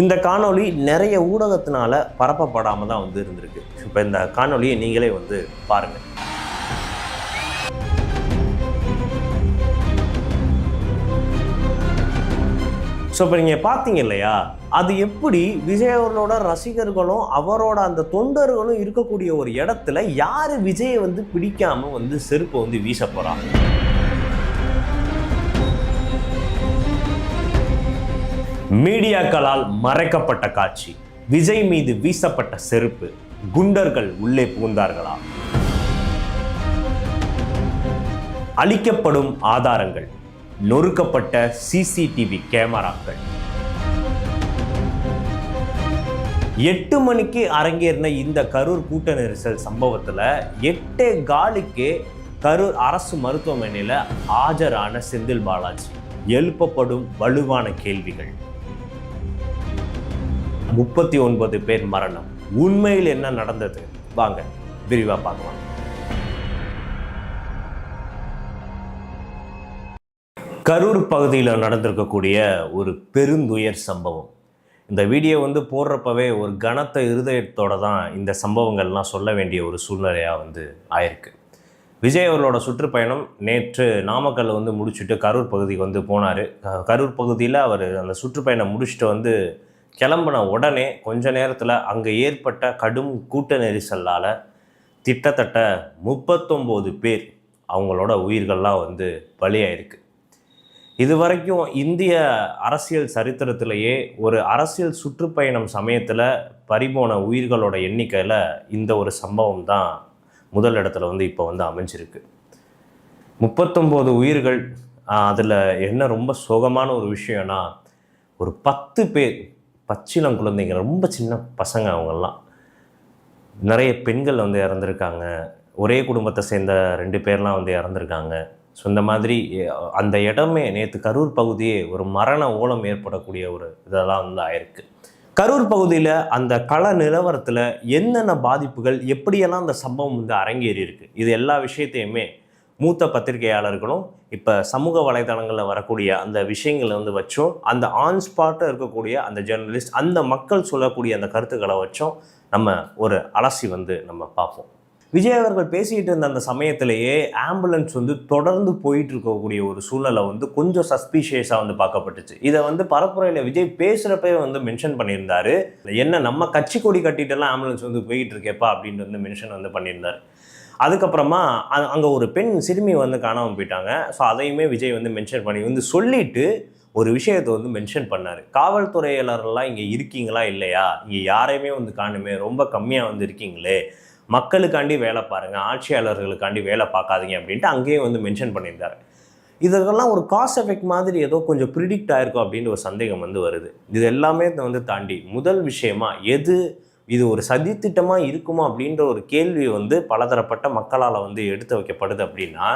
இந்த காணொளி நிறைய ஊடகத்தினால பரப்பப்படாமல் தான் இருந்திருக்கு. இப்போ இந்த காணொளியை நீங்களே பாருங்கள். ஸோ இப்போ நீங்கள் பார்த்தீங்க இல்லையா, அது எப்படி விஜய் அவர்களோட ரசிகர்களும் அவரோட அந்த தொண்டர்களும் இருக்கக்கூடிய ஒரு இடத்துல யார் விஜயை பிடிக்காம செருப்பை வீச போகிறாங்க. மீடியாக்களால் மறைக்கப்பட்ட காட்சி, விஜய் மீது வீசப்பட்ட செருப்பு, குண்டர்கள் உள்ளே புகுந்தார்களா? அளிக்கப்படும் ஆதாரங்கள், நொறுக்கப்பட்ட சிசிடிவி கேமராக்கள். 8 மணிக்கு அரங்கேறின இந்த கரூர் கூட்ட நெரிசல் சம்பவத்தில் 8:15 கரூர் அரசு மருத்துவமனையில் ஆஜரான செந்தில் பாலாஜி. எழுப்பப்படும் வலுவான கேள்விகள். 39 பேர் மரணம். உண்மையில் என்ன நடந்தது? வாங்க விரிவாக பார்க்கலாம். கரூர் பகுதியில் நடந்திருக்கக்கூடிய ஒரு பெருந்துயர் சம்பவம். இந்த வீடியோ போடுறப்பவே ஒரு கனத்த இருதயத்தோட தான் இந்த சம்பவங்கள்லாம் சொல்ல வேண்டிய ஒரு சூழ்நிலையாக ஆயிருக்கு. விஜய் அவர்களோட சுற்றுப்பயணம் நேற்று நாமக்கல்ல முடிச்சுட்டு கரூர் பகுதிக்கு போனார். கரூர் பகுதியில் அவர் அந்த சுற்றுப்பயணம் முடிச்சுட்டு கிளம்பின உடனே கொஞ்ச நேரத்தில் அங்கே ஏற்பட்ட கடும் கூட்ட நெரிசலால் கிட்டத்தட்ட 39 பேர் அவங்களோட உயிர்கள்லாம் பலியாயிருக்கு. இது வரைக்கும் இந்திய அரசியல் சரித்திரத்திலேயே ஒரு அரசியல் சுற்றுப்பயணம் சமயத்தில் பறிபோன உயிர்களோட எண்ணிக்கையில் இந்த ஒரு சம்பவம் தான் முதல் இடத்துல இப்போ அமைஞ்சிருக்கு. 39 உயிர்கள். அதில் என்ன ரொம்ப சோகமான ஒரு விஷயம்னா, ஒரு 10 பேர் பச்சிளம் குழந்தைங்க, ரொம்ப சின்ன பசங்க. அவங்கெல்லாம் நிறைய பெண்கள் இறந்துருக்காங்க. ஒரே குடும்பத்தை சேர்ந்த 2 பேர்லாம் இறந்துருக்காங்க. ஸோ இந்த மாதிரி அந்த இடமே நேற்று கரூர் பகுதியே ஒரு மரண ஓலம் ஏற்படக்கூடிய ஒரு இதெல்லாம் ஆயிருக்கு. கரூர் பகுதியில் அந்த கள நிலவரத்தில் என்னென்ன பாதிப்புகள், எப்படியெல்லாம் அந்த சம்பவம் அரங்கேறி இருக்குது, இது எல்லா விஷயத்தையுமே மூத்த பத்திரிகையாளர்களும் இப்போ சமூக வலைதளங்களில் வரக்கூடிய அந்த விஷயங்களை வச்சோம், அந்த ஆன் ஸ்பாட்டில் இருக்கக்கூடிய அந்த ஜேர்னலிஸ்ட், அந்த மக்கள் சொல்லக்கூடிய அந்த கருத்துக்களை வச்சோம் நம்ம ஒரு அலசி நம்ம பார்ப்போம். விஜய் அவர்கள் பேசிகிட்டு இருந்த அந்த சமயத்திலேயே ஆம்புலன்ஸ் தொடர்ந்து போயிட்டு இருக்கக்கூடிய ஒரு சூழ்நிலை கொஞ்சம் சஸ்பீஷியஸாக பார்க்கப்பட்டுச்சு. இதை பரப்புரையில் விஜய் பேசுகிறப்ப மென்ஷன் பண்ணியிருந்தாரு. என்ன நம்ம கட்சி கொடி கட்டிட்டுலாம் ஆம்புலன்ஸ் போயிட்டு இருக்கேப்பா அப்படின்னு மென்ஷன் பண்ணியிருந்தார். அதுக்கப்புறமா அங்கே ஒரு பெண் சிறுமி காணாமல் போயிட்டாங்க. ஸோ அதையுமே விஜய் மென்ஷன் பண்ணி சொல்லிட்டு ஒரு விஷயத்தை மென்ஷன் பண்ணார். காவல்துறையினரெல்லாம் இங்கே இருக்கீங்களா இல்லையா, இங்கே யாரையுமே காணுமே, ரொம்ப கம்மியாக இருக்கீங்களே, மக்களுக்காண்டி வேலை பாருங்கள், ஆட்சியாளர்களுக்காண்டி வேலை பார்க்காதீங்க அப்படின்ட்டு அங்கேயும் மென்ஷன் பண்ணியிருந்தார். இதெல்லாம் ஒரு காஸ் எஃபெக்ட் மாதிரி ஏதோ கொஞ்சம் ப்ரிடிக்ட் ஆயிருக்கும் அப்படின்னு ஒரு சந்தேகம் வருது. இது எல்லாமே தாண்டி முதல் விஷயமா இது ஒரு சதித்திட்டமாக இருக்குமா அப்படின்ற ஒரு கேள்வி பலதரப்பட்ட மக்களால் எடுத்து வைக்கப்படுது. அப்படின்னா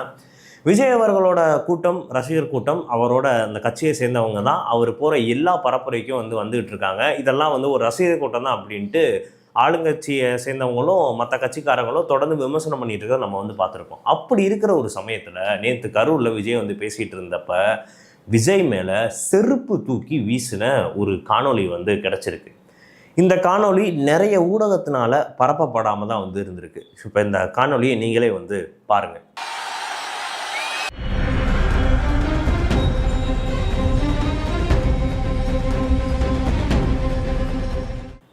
விஜய் அவர்களோட கூட்டம், ரசிகர் கூட்டம், அவரோட அந்த கட்சியை சேர்ந்தவங்க தான் அவர் போகிற எல்லா பரப்புரைக்கும் வந்துகிட்டு இருக்காங்க. இதெல்லாம் ஒரு ரசிகர் கூட்டம் தான் அப்படின்ட்டு ஆளுங்கட்சியை சேர்ந்தவங்களும் மற்ற கட்சிக்காரங்களும் தொடர்ந்து விமர்சனம் பண்ணிட்டு இருக்கிறத நம்ம பார்த்துருக்கோம். அப்படி இருக்கிற ஒரு சமயத்தில் நேற்று கரூரில் விஜய் பேசிகிட்டு இருந்தப்ப விஜய் மேலே செருப்பு தூக்கி வீசின ஒரு காணொளி கிடச்சிருக்கு. இந்த காணொளி நிறைய ஊடகத்தினால பரப்பப்படாமல் தான் இருந்திருக்கு. இப்போ இந்த காணொளியை நீங்களே பாருங்கள்.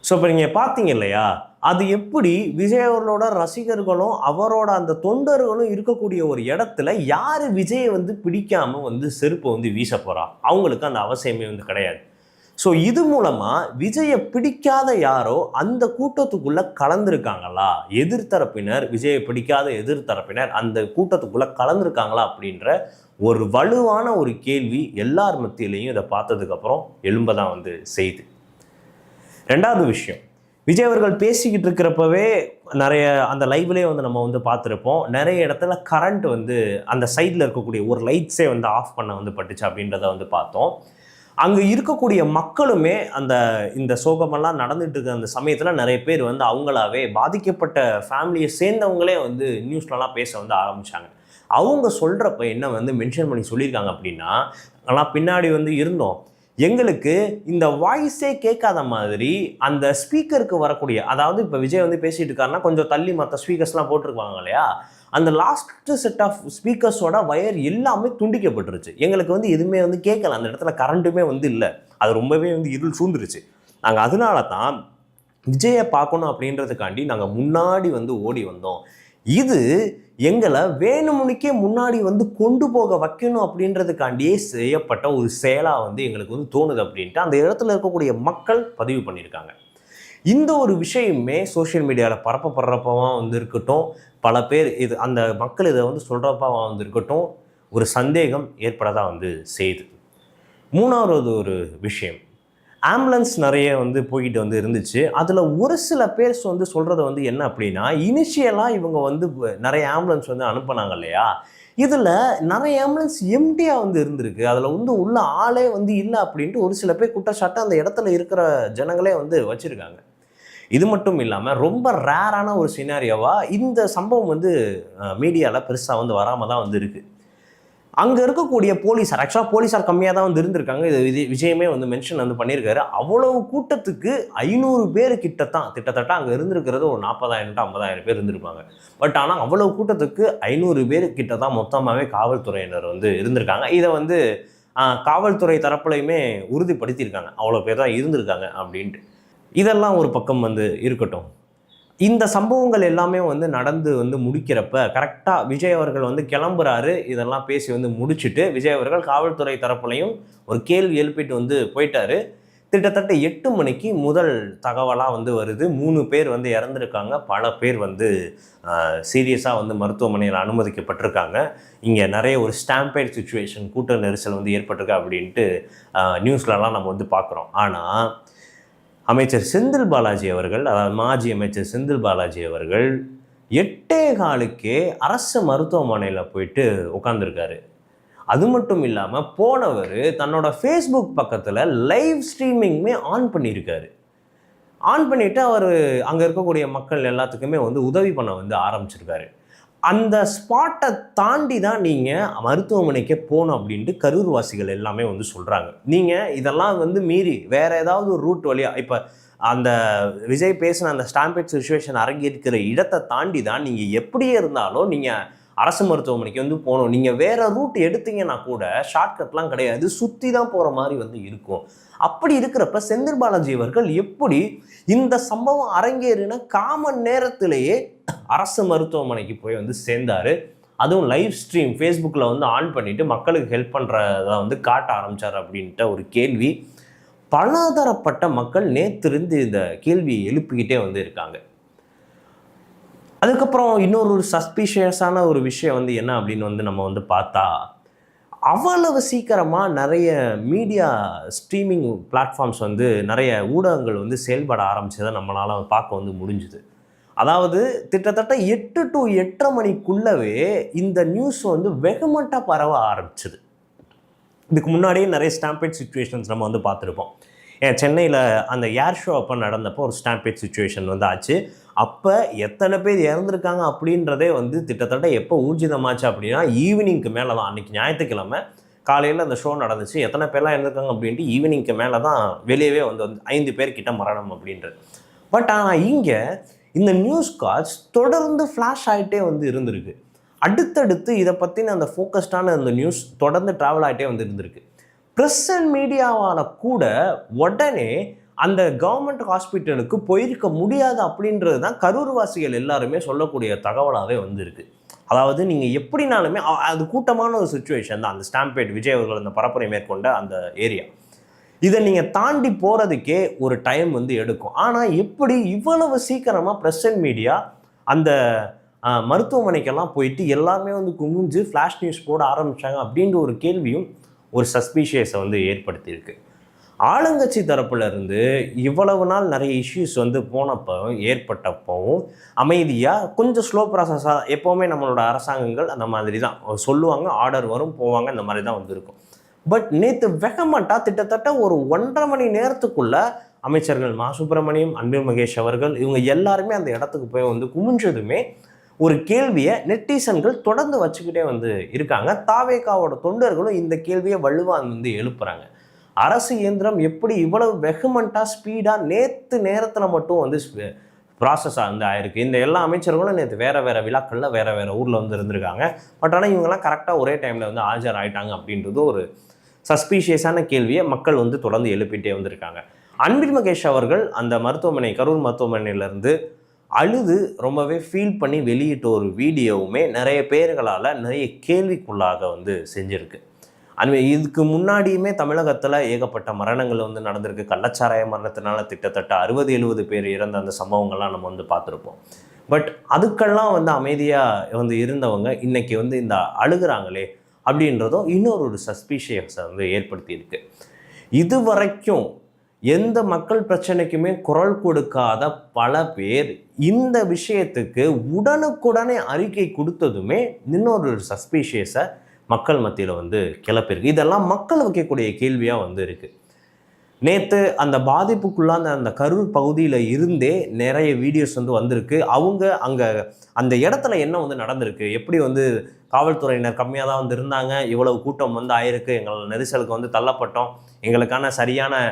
ஸோ இப்போ நீங்கள் பார்த்தீங்க இல்லையா, அது எப்படி விஜய் அவர்களோட ரசிகர்களும் அவரோட அந்த தொண்டர்களும் இருக்கக்கூடிய ஒரு இடத்துல யார் விஜயை பிடிக்காமல் செருப்பை வீச போகிறா? அவங்களுக்கு அந்த அவசியமே கிடையாது. ஸோ இது மூலமாக விஜயை பிடிக்காத யாரோ அந்த கூட்டத்துக்குள்ளே கலந்துருக்காங்களா, எதிர்த்தரப்பினர், விஜயை பிடிக்காத எதிர்த்தரப்பினர் அந்த கூட்டத்துக்குள்ளே கலந்துருக்காங்களா அப்படின்ற ஒரு வலுவான ஒரு கேள்வி எல்லார் மத்தியிலையும் இதை பார்த்ததுக்கப்புறம் எழும்பதான் செய்யுது. ரெண்டாவது விஷயம், விஜய் அவர்கள் பேசிக்கிட்டு இருக்கிறப்பவே நிறைய அந்த லைவ்லேயே நம்ம பார்த்துருப்போம். நிறைய இடத்துல கரண்ட் அந்த சைடில் இருக்கக்கூடிய ஒரு லைட்ஸே ஆஃப் பண்ண பட்டுச்சு அப்படின்றத பார்த்தோம். அங்கே இருக்கக்கூடிய மக்களுமே இந்த சோகமெல்லாம் நடந்துட்டு இருக்க அந்த சமயத்தில் நிறைய பேர் அவங்களாவே பாதிக்கப்பட்ட ஃபேமிலியை சேர்ந்தவங்களே நியூஸ்லலாம் பேச ஆரம்பித்தாங்க. அவங்க சொல்கிறப்ப என்ன மென்ஷன் பண்ணி சொல்லியிருக்காங்க அப்படின்னா, ஆனால் பின்னாடி இருந்தோம், எங்களுக்கு இந்த வாய்ஸே கேட்காத மாதிரி அந்த ஸ்பீக்கருக்கு வரக்கூடிய, அதாவது இப்போ விஜய் வந்து பேசிட்டு இருக்காருன்னா கொஞ்சம் தள்ளி மற்ற ஸ்பீக்கர்ஸ்லாம் போட்டிருப்பாங்க இல்லையா, அந்த லாஸ்ட் செட் ஆஃப் ஸ்பீக்கர்ஸோட வயர் எல்லாமே துண்டிக்கப்பட்டுருச்சு. எங்களுக்கு வந்து எதுவுமே வந்து கேட்கல, அந்த இடத்துல கரண்ட்டுமே வந்து இல்லை, அது ரொம்பவே வந்து இருள் சூழ்ந்துருச்சு. நாங்கள் அதனால தான் விஜயை பார்க்கணும் அப்படின்றதுக்காண்டி நாங்கள் முன்னாடி வந்து ஓடி வந்தோம். இது எங்களை வேணுமுனிக்கே முன்னாடி வந்து கொண்டு போக வைக்கணும் அப்படின்றதுக்காண்டியே செய்யப்பட்ட ஒரு செயலாக வந்து எங்களுக்கு வந்து தோணுது அப்படின்ட்டு அந்த இடத்துல இருக்கக்கூடிய மக்கள் பதிவு பண்ணியிருக்காங்க. இந்த ஒரு விஷயமே சோஷியல் மீடியாவில் பரப்பப்படுறப்பவா வந்து இருக்கட்டும், பல பேர் இது அந்த மக்கள் இதை வந்து சொல்கிறப்பவா வந்து இருக்கட்டும், ஒரு சந்தேகம் ஏற்படதான் வந்து செய்யுது. மூணாவது ஒரு விஷயம், ஆம்புலன்ஸ் நிறைய வந்து போய்கிட்டு வந்து இருந்துச்சு. அதில் ஒரு சில பேர் வந்து சொல்கிறது வந்து என்ன அப்படின்னா, இனிஷியலாக இவங்க வந்து நிறைய ஆம்புலன்ஸ் வந்து அனுப்புனாங்க இல்லையா, இதில் நிறைய ஆம்புலன்ஸ் எம்டியாக வந்து இருந்திருக்கு, அதில் வந்து உள்ள ஆளே வந்து இல்லை அப்படின்ட்டு ஒரு சில பேர் குற்றச்சாட்டு அந்த இடத்துல இருக்கிற ஜனங்களே வந்து வச்சுருக்காங்க. இது மட்டும் இல்லாமல் ரொம்ப ரேரான ஒரு சினாரியோவாக இந்த சம்பவம் வந்து மீடியாவில் பெருசாக வந்து வராமல் தான் வந்து இருக்குது. அங்கே இருக்கக்கூடிய போலீஸார், ஆக்சுவலாக போலீஸார் கம்மியாக தான் வந்து இருந்திருக்காங்க, இது விஷயமே வந்து மென்ஷன் வந்து பண்ணியிருக்காரு. அவ்வளவு கூட்டத்துக்கு 500 பேர் கிட்டத்தட்ட அங்கே இருந்திருக்கிறது ஒரு 40,000 to 50,000 பேர் இருந்திருப்பாங்க. பட் ஆனால் அவ்வளவு கூட்டத்துக்கு 500 பேர் கிட்ட தான் மொத்தமாகவே காவல்துறையினர் வந்து இருந்திருக்காங்க. இதை வந்து காவல்துறை தரப்புலையுமே உறுதிப்படுத்தியிருக்காங்க, அவ்வளோ பேர் தான் இருந்திருக்காங்க அப்படின்ட்டு. இதெல்லாம் ஒரு பக்கம் வந்து இருக்கட்டும். இந்த சம்பவங்கள் எல்லாமே வந்து நடந்து வந்து முடிக்கிறப்ப கரெக்டாக விஜய் அவர்கள் வந்து கிளம்புறாரு. இதெல்லாம் பேசி வந்து முடிச்சுட்டு விஜய் அவர்கள் காவல்துறை தரப்புலையும் ஒரு கேள்வி எழுப்பிட்டு வந்து போயிட்டாரு. கிட்டத்தட்ட 8 மணிக்கு முதல் தகவலாக வந்து வருது. 3 பேர் வந்து இறந்துருக்காங்க, பல பேர் வந்து சீரியஸாக வந்து மருத்துவமனையில் அனுமதிக்கப்பட்டிருக்காங்க. இங்கே நிறைய ஒரு ஸ்டாம்பேட் சிச்சுவேஷன், கூட்ட நெரிசல் வந்து ஏற்பட்டிருக்கா அப்படின்ட்டு நியூஸ்லலாம் நம்ம வந்து பார்க்குறோம். ஆனால் அமைச்சர் செந்தில் பாலாஜி அவர்கள், அதாவது மாஜி அமைச்சர் செந்தில் பாலாஜி அவர்கள் 8:15க்கே அரசு மருத்துவமனையில் போயிட்டு உட்காந்துருக்காரு. அது மட்டும் இல்லாமல் போனவர் தன்னோட ஃபேஸ்புக் பக்கத்தில் லைவ் ஸ்ட்ரீமிங்குமே ஆன் பண்ணியிருக்காரு. ஆன் பண்ணிவிட்டு அவர் அங்கே இருக்கக்கூடிய மக்கள் எல்லாத்துக்குமே வந்து உதவி பண்ண வந்து ஆரம்பிச்சிருக்காரு. அந்த ஸ்பாட்டை தாண்டி தான் நீங்கள் மருத்துவமனைக்கே போகணும் அப்படின்ட்டு கரூர் வாசிகள் எல்லாமே வந்து சொல்கிறாங்க. நீங்கள் இதெல்லாம் வந்து மீறி வேறு ஏதாவது ஒரு ரூட் வழியாக, இப்போ அந்த விஜய் பேசின அந்த ஸ்டாம்பேட் சிச்சுவேஷன் அரங்கேற்கிற இடத்தை தாண்டி தான் நீங்கள் எப்படியே இருந்தாலும் நீங்கள் அரசு மருத்துவமனைக்கு வந்து போகணும். நீங்கள் வேறு ரூட் எடுத்தீங்கன்னா கூட ஷார்ட்கட்லாம் கிடையாது, சுற்றி தான் போகிற மாதிரி வந்து இருக்கும். அப்படி இருக்கிறப்ப செந்தில் பாலாஜி அவர்கள் எப்படி இந்த சம்பவம் அரங்கேறின காமன் நேரத்திலேயே அரசு மருத்துவமனைக்கு போய் வந்து சேர்ந்தார், அதுவும் லைவ் ஸ்ட்ரீம் ஃபேஸ்புக்கில் வந்து ஆன் பண்ணிவிட்டு மக்களுக்கு ஹெல்ப் பண்ணுறத வந்து காட்ட ஆரம்பித்தார் அப்படின்ட்டு ஒரு கேள்வி பலதரப்பட்ட மக்கள் நேற்றிருந்து இந்த கேள்வியை எழுப்பிக்கிட்டே வந்து இருக்காங்க. அதுக்கப்புறம் இன்னொரு சஸ்பீஷியஸான ஒரு விஷயம் வந்து என்ன அப்படின்னு வந்து நம்ம வந்து பார்த்தா, அவ்வளவு சீக்கிரமாக நிறைய மீடியா ஸ்ட்ரீமிங் பிளாட்ஃபார்ம்ஸ் வந்து நிறைய ஊடகங்கள் வந்து செயல்பட ஆரம்பிச்சதை நம்மளால் பார்க்க வந்து முடிஞ்சுது. அதாவது கிட்டத்தட்ட 8 to 8:30 மணிக்குள்ளவே இந்த நியூஸ் வந்து வெகுமட்டாக பரவ ஆரம்பிச்சுது. இதுக்கு முன்னாடியே நிறைய ஸ்டாம்பேட் சிச்சுவேஷன்ஸ் நம்ம வந்து பார்த்துருப்போம். சென்னையில் அந்த ஏர் ஷோ அப்போ நடந்தப்போ ஒரு ஸ்டாம்பேட் சிச்சுவேஷன் வந்து ஆச்சு. அப்போ எத்தனை பேர் இறந்துருக்காங்க அப்படின்றதே வந்து கிட்டத்தட்ட எப்போ ஊர்ஜிதமாச்சு அப்படின்னா ஈவினிங்க்கு மேலே தான். அன்றைக்கி ஞாயிற்றுக்கிழமை காலையில் அந்த ஷோ நடந்துச்சு. எத்தனை பேர்லாம் இறந்துருக்காங்க அப்படின்ட்டு ஈவினிங்க்கு மேலே தான் வெளியவே வந்து 5 பேர் கிட்ட மரணம் அப்படின்றது. பட் ஆனால் இங்கே இந்த நியூஸ் கால்ஸ் தொடர்ந்து ஃப்ளாஷ் ஆகிட்டே வந்து இருந்திருக்கு. அடுத்தடுத்து இதை பற்றின அந்த ஃபோக்கஸ்டான அந்த நியூஸ் தொடர்ந்து ட்ராவல் ஆகிட்டே வந்து இருந்திருக்கு. ப்ரெஸ் அண்ட் மீடியாவால் கூட உடனே அந்த கவர்மெண்ட் ஹாஸ்பிட்டலுக்கு போயிருக்க முடியாது அப்படின்றது தான் கரூர் வாசிகள் எல்லாருமே சொல்லக்கூடிய தகவலாகவே வந்து இருக்குது. அதாவது நீங்கள் எப்படினாலுமே அது கூட்டமான ஒரு சுச்சுவேஷன் தான் அந்த ஸ்டாம்பேட் விஜய் அவர்கள் அந்த பரப்புரை மேற்கொண்ட அந்த ஏரியா. இதை நீங்கள் தாண்டி போகிறதுக்கே ஒரு டைம் வந்து எடுக்கும். ஆனால் எப்படி இவ்வளவு சீக்கிரமாக ப்ரெஸ் அண்ட் மீடியா அந்த மருத்துவமனைக்கெல்லாம் போயிட்டு எல்லாமே வந்து குமிஞ்சு ஃப்ளாஷ் நியூஸ் போட ஆரம்பித்தாங்க அப்படின்ற ஒரு கேள்வியும் ஒரு சஸ்பீஷியஸை வந்து ஏற்படுத்தியிருக்கு. ஆளுங்கட்சி தரப்புல இருந்து இவ்வளவு நாள் நிறைய இஷ்யூஸ் வந்து போனப்போ ஏற்பட்டப்போவும் அமைதியாக கொஞ்சம் ஸ்லோ ப்ராசஸாக எப்போவுமே நம்மளோட அரசாங்கங்கள் அந்த மாதிரி தான் சொல்லுவாங்க, ஆர்டர் வரும் போவாங்க, இந்த மாதிரி தான் வந்து இருக்கும். பட் நேற்று வெகமட்டா கிட்டத்தட்ட ஒரு 1.5 மணி நேரத்துக்குள்ள அமைச்சர்கள் மா சுப்பிரமணியம், அன்பில் மகேஷ் அவர்கள் இவங்க எல்லாருமே அந்த இடத்துக்கு போய் வந்து குமிஞ்சதுமே ஒரு கேள்வியை நெட்டிசன்கள் தொடர்ந்து வச்சுக்கிட்டே வந்து இருக்காங்க. தாவேகாவோட தொண்டர்களும் இந்த கேள்வியை வலுவாக வந்து எழுப்புறாங்க. அரசு இயந்திரம் எப்படி இவ்வளவு வெகுமெண்ட்டாக ஸ்பீடாக நேரத்தில் மட்டும் வந்து ப்ராசஸாக வந்து ஆயிருக்கு. இந்த எல்லா அமைச்சர்களும் நேற்று வேறு விழாக்களில் வேறு ஊரில் வந்து இருந்திருக்காங்க. பட் ஆனால் இவங்கெல்லாம் கரெக்டாக ஒரே டைமில் வந்து ஆஜர் ஆகிட்டாங்க அப்படின்றது ஒரு சஸ்பீஷியஸான கேள்வியை மக்கள் வந்து தொடர்ந்து எழுப்பிட்டே வந்திருக்காங்க. அன்பில் மகேஷ் அவர்கள் அந்த மருத்துவமனை, கரூர் மருத்துவமனையிலேருந்து அழுது ரொம்பவே ஃபீல் பண்ணி வெளியிட்ட ஒரு வீடியோவுமே நிறைய பேர்களால் நிறைய கேள்விக்குள்ளாக வந்து செஞ்சுருக்கு. இதுக்கு முன்னாடியுமே தமிழகத்தில் ஏகப்பட்ட மரணங்கள் வந்து நடந்திருக்கு. கள்ளச்சாராய மரணத்தினால கிட்டத்தட்ட 60-70 பேர் இறந்த அந்த சம்பவங்கள்லாம் நம்ம வந்து பார்த்துருப்போம். பட் அதுக்கெல்லாம் வந்து அமைதியாக வந்து இருந்தவங்க இன்னைக்கு வந்து இந்த அழுகிறாங்களே அப்படின்றதும் இன்னொரு சஸ்பீஷியஸை வந்து ஏற்படுத்தியிருக்கு. இது வரைக்கும் எந்த மக்கள் பிரச்சனைக்குமே குரல் கொடுக்காத பல பேர் இந்த விஷயத்துக்கு உடனுக்குடனே அறிக்கை கொடுத்ததுமே இன்னொரு சஸ்பீஷியஸை மக்கள் மத்தியில் வந்து கிளப்பிருக்கு. இதெல்லாம் மக்கள் வைக்கக்கூடிய கேள்வியாக வந்து இருக்குது. நேற்று அந்த பாதிப்புக்குள்ளான அந்த கரூர் பகுதியில் இருந்தே நிறைய வீடியோஸ் வந்து வந்திருக்கு. அவங்க அங்கே அந்த இடத்துல என்ன வந்து நடந்திருக்கு, எப்படி வந்து காவல்துறையினர் கம்மியாக தான் வந்து இருந்தாங்க, இவ்வளவு கூட்டம் வந்து ஆயிருக்கு, எங்கள் நெரிசலுக்கு வந்து தள்ளப்பட்டோம், எங்களுக்கான சரியான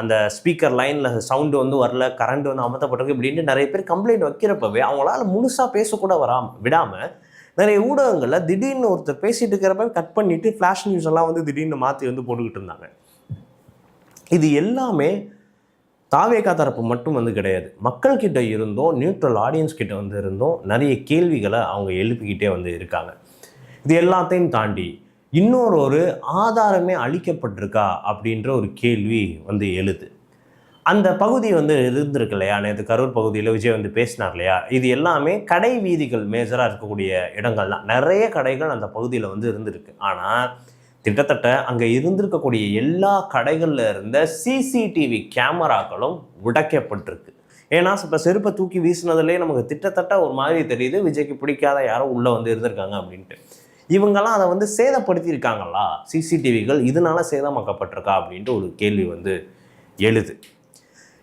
அந்த ஸ்பீக்கர் லைனில் சவுண்டு வந்து வரல, கரண்ட் வந்து அமர்த்தப்பட்டிருக்கு இப்படின்ட்டு நிறைய பேர் கம்ப்ளைண்ட் வைக்கிறப்பவே அவங்களால முழுசாக பேசக்கூட விடாமல் நிறைய ஊடகங்களில் திடீர்னு ஒருத்தர் பேசிகிட்டு இருக்கிறப்ப கட் பண்ணிவிட்டு ஃப்ளாஷ் நியூஸ் எல்லாம் வந்து திடீர்னு மாற்றி வந்து போட்டுக்கிட்டு இருந்தாங்க. இது எல்லாமே தாவேகா தரப்பு மட்டும் வந்து கிடையாது. மக்கள்கிட்ட இருந்தோம், நியூட்ரல் ஆடியன்ஸ் கிட்ட வந்து இருந்தோம் நிறைய கேள்விகளை அவங்க எழுப்பிக்கிட்டே வந்து இருக்காங்க. இது எல்லாத்தையும் தாண்டி இன்னொரு ஆதாரமே அளிக்கப்பட்டிருக்கா அப்படின்ற ஒரு கேள்வி வந்து எழுது. அந்த பகுதி வந்து இருந்திருக்கு இல்லையா, நேற்று கரூர் பகுதியில் விஜய் வந்து பேசினார் இல்லையா, இது எல்லாமே கடை வீதிகள் மேஜராக இருக்கக்கூடிய இடங்கள் தான். நிறைய கடைகள் அந்த பகுதியில் வந்து இருந்திருக்கு. ஆனால் கிட்டத்தட்ட அங்கே இருந்திருக்கக்கூடிய எல்லா கடைகளில் இருந்த சிசிடிவி கேமராக்களும் உடைக்கப்பட்டிருக்கு. ஏன்னா இப்போ செருப்பை தூக்கி வீசினதுலேயே நமக்கு திட்டத்தட்ட ஒரு மாதிரி தெரியுது, விஜய்க்கு பிடிக்காத யாரோ உள்ளே வந்து இருந்திருக்காங்க அப்படின்ட்டு. இவங்கெல்லாம் அதை வந்து சேதப்படுத்தியிருக்காங்களா, சிசிடிவிகள் இதனால சேதமாக்கப்பட்டிருக்கா அப்படின்ட்டு ஒரு கேள்வி வந்து எழுது.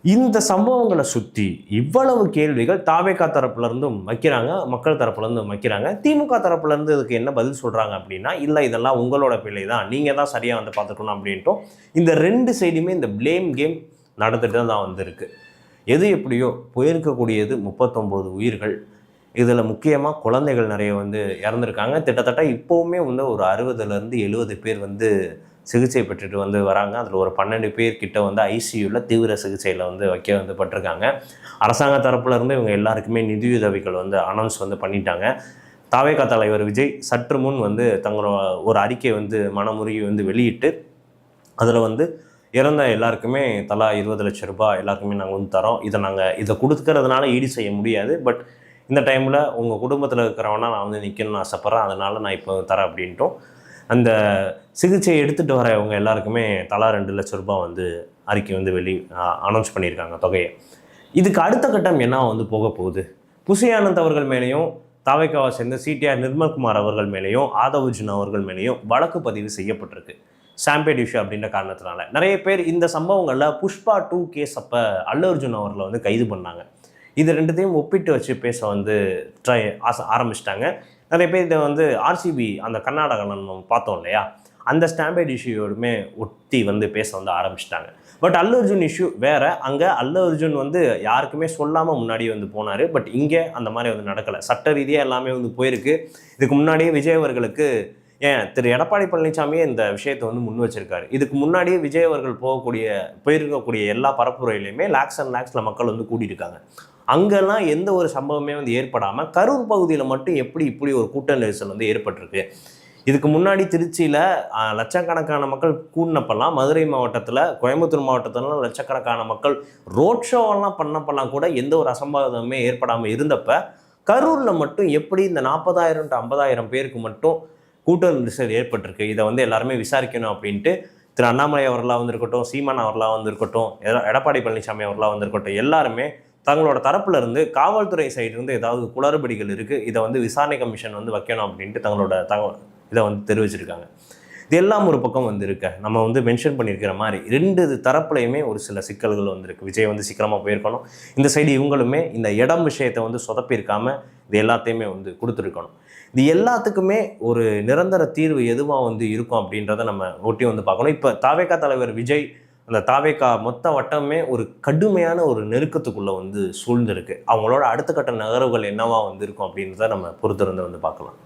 இந்த சம்பவங்களை சுற்றி இவ்வளவு கேள்விகள் தாவேகா தரப்புலேருந்தும் வைக்கிறாங்க, மக்கள் தரப்புலேருந்தும் வைக்கிறாங்க. திமுக தரப்புலேருந்து இதுக்கு என்ன பதில் சொல்கிறாங்க அப்படின்னா, இல்லை இதெல்லாம் உங்களோட பிள்ளை தான், நீங்கள் தான் சரியாக வந்து பார்த்துக்கணும் அப்படின்ட்டும் இந்த ரெண்டு சைடுமே இந்த பிளேம் கேம் நடந்துட்டு தான் வந்திருக்கு. எது எப்படியோ போயிருக்கக்கூடியது 39 உயிர்கள். இதில் முக்கியமாக குழந்தைகள் நிறைய வந்து இறந்துருக்காங்க. கிட்டத்தட்ட இப்போவுமே வந்து ஒரு 60-70 பேர் வந்து சிகிச்சை பெற்றுட்டு வந்து வராங்க. அதில் ஒரு 12 பேர் கிட்ட வந்து ஐசியூவில் தீவிர சிகிச்சையில் வந்து வந்து பட்டிருக்காங்க. அரசாங்க தரப்புலேருந்து இவங்க எல்லாருக்குமே நிதியுதவிகள் வந்து அனௌன்ஸ் வந்து பண்ணிட்டாங்க. தாவேகா தலைவர் விஜய் சற்று முன் வந்து தங்களோட ஒரு அறிக்கை வந்து மனமுருகி வந்து வெளியிட்டு அதில் வந்து இறந்த எல்லாருக்குமே தலா 20 லட்சம் ரூபாய் எல்லாருக்குமே நாங்கள் வந்து தரோம். இதை கொடுத்துக்கிறதுனால ஈடு செய்ய முடியாது, பட் இந்த டைமில் உங்கள் குடும்பத்தில் இருக்கிறவனா நான் வந்து நிற்கணும்னு ஆசைப்பட்றேன், அதனால் நான் இப்போ தரேன் அப்படின்ட்டும் அந்த சிகிச்சையை எடுத்துகிட்டு வரவங்க எல்லாருக்குமே தலா 2 லட்சம் ரூபாய் வந்து அறிக்கை வந்து அனௌன்ஸ் பண்ணியிருக்காங்க தொகையை. இதுக்கு அடுத்த கட்டம் என்ன வந்து போக போகுது? புசி ஆனந்த் அவர்கள் மேலேயும் தாவேகாவை சேர்ந்த சிடிஆர் நிர்மல்குமார் அவர்கள் மேலேயும் ஆதவ் அர்ஜுன் அவர்கள் மேலேயும் வழக்கு பதிவு செய்யப்பட்டிருக்கு. சாம்பேட் இஷ்யூ அப்படின்ற காரணத்தினால நிறைய பேர் இந்த சம்பவங்களில் புஷ்பா 2 கேஸ் அப்போ அல்லு அர்ஜுன் அவர்களை வந்து கைது பண்ணாங்க. இது ரெண்டுத்தையும் ஒப்பிட்டு வச்சு பேச வந்து ஆரம்பிச்சிட்டாங்க. நிறைய பேர் இதை வந்து ஆர்சிபி அந்த கர்நாடகாவில் நம்ம பார்த்தோம் இல்லையா, அந்த ஸ்டாம்பேட் இஷ்யூவோடுமே ஒட்டி வந்து பேச வந்து ஆரம்பிச்சிட்டாங்க. பட் அல்லு அர்ஜுன் இஷ்யூ வேறு. அங்கே அல்லு அர்ஜுன் வந்து யாருக்குமே சொல்லாமல் முன்னாடியே வந்து போனார். பட் இங்கே அந்த மாதிரி வந்து நடக்கலை. சட்ட ரீதியாக எல்லாமே வந்து போயிருக்கு. இதுக்கு முன்னாடியே விஜய் அவர்களுக்கு திரு எடப்பாடி பழனிசாமியே இந்த விஷயத்தை வந்து முன் வச்சிருக்காரு. இதுக்கு முன்னாடியே விஜய் அவர்கள் போயிருக்கக்கூடிய எல்லா பரப்புரையிலையுமே லேக்ஸ் அண்ட் லேக்ஸில் மக்கள் வந்து கூட்டியிருக்காங்க. அங்கெல்லாம் எந்த ஒரு சம்பவமே வந்து ஏற்படாமல் கரூர் பகுதியில் மட்டும் இப்படி ஒரு கூட்ட நெரிசல் வந்து ஏற்பட்டிருக்கு. இதுக்கு முன்னாடி திருச்சியில் லட்சக்கணக்கான மக்கள் கூடினப்பெல்லாம், மதுரை மாவட்டத்தில், கோயம்புத்தூர் மாவட்டத்திலலாம் லட்சக்கணக்கான மக்கள் ரோட் ஷோவெல்லாம் பண்ணப்பெல்லாம் கூட எந்த ஒரு அசம்பாவிதமே ஏற்படாமல் இருந்தப்ப கரூரில் மட்டும் எப்படி இந்த 40,000 to 50,000 பேருக்கு மட்டும் கூட்ட நெரிசல் ஏற்பட்டிருக்கு, இதை வந்து எல்லாருமே விசாரிக்கணும் அப்படின்ட்டு திரு அண்ணாமலை அவர்களாக வந்திருக்கட்டும், சீமான் அவர்களாக வந்திருக்கட்டும், எடப்பாடி பழனிசாமி அவர்களாக வந்திருக்கட்டும், எல்லாருமே தங்களோட தரப்புல இருந்து காவல்துறை சைட்லேருந்து ஏதாவது குளறுபடிகள் இருக்குது, இதை வந்து விசாரணை கமிஷன் வந்து வைக்கணும் அப்படின்ட்டு தங்களோட இதை வந்து தெரிவிச்சிருக்காங்க. இது எல்லாம் ஒரு பக்கம் வந்து இருக்க நம்ம வந்து மென்ஷன் பண்ணியிருக்கிற மாதிரி 2 தரப்புலையுமே ஒரு சில சிக்கல்கள் வந்திருக்கு. விஜய் வந்து சீக்கிரமாக போயிருக்கணும், இந்த சைடு இவங்களுமே இந்த இடம் விஷயத்தை வந்து சொதப்பியிருக்காமல் இது எல்லாத்தையுமே வந்து கொடுத்துருக்கணும். இது எல்லாத்துக்குமே ஒரு நிரந்தர தீர்வு எதுவாக வந்து இருக்கும் அப்படின்றத நம்ம ஒட்டி வந்து பார்க்கணும். இப்போ தாவேகா தலைவர் விஜய், அந்த தாவேகா மொத்த வட்டமே ஒரு கடுமையான ஒரு நெருக்கத்துக்குள்ளே வந்து சூழ்ந்திருக்கு. அவங்களோட அடுத்த கட்ட நகர்வுகள் என்னவா வந்து இருக்கும் அப்படின்றத நம்ம பொறுத்திருந்து வந்து பார்க்கலாம்.